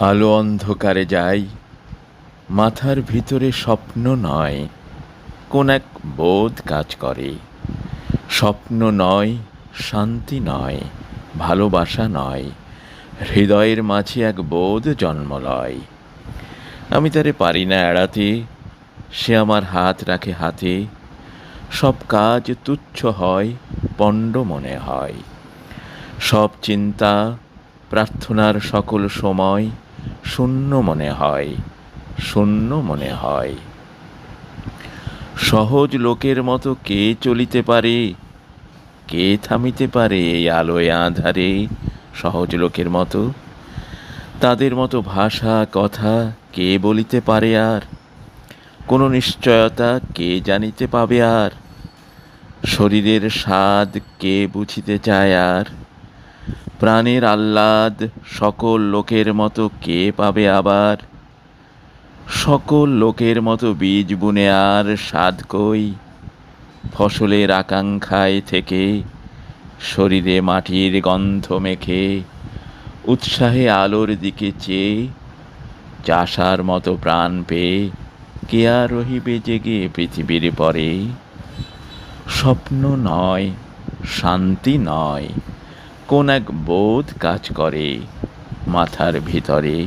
আলো অন্ধকারে যায়, মাথার ভিতরে স্বপ্ন নয়, কোন এক বোধ কাজ করে। স্বপ্ন নয়, শান্তি নয়, ভালোবাসা নয়, হৃদয়ের মাঝে এক বোধ জন্ম লয়। আমি তারে পারি না এড়াতে, সে আমার হাত রাখে হাতে। সব কাজ তুচ্ছ হয়, পণ্ড মনে হয়। সব চিন্তা, প্রার্থনার সকল সময় শূন্য মনে হয়, শূন্য মনে হয়। সহজ লোকের মতো কে চলিতে পারে, কে থামিতে পারে এই আলোয় আঁধারে? সহজ লোকের মতো, তাদের মতো ভাষা কথা কে বলিতে পারে আর? কোনো নিশ্চয়তা কে জানিতে পাবে আর? শরীরের স্বাদ কে বুঝিতে চায় আর? প্রাণের আহ্লাদ সকল লোকের মতো কে পাবে আবার? সকল লোকের মতো বীজ বুনে আর স্বাদ কই? ফসলের আকাঙ্ক্ষায় থেকে শরীরে মাটির গন্ধ মেখে উৎসাহে আলোর দিকে চেয়ে চাষার মতো প্রাণ পেয়ে কে আর রহিবে জেগে পৃথিবীর পরে? স্বপ্ন নয়, শান্তি নয়, কোন এক বোধ কাজ করে মাথার ভিতরে।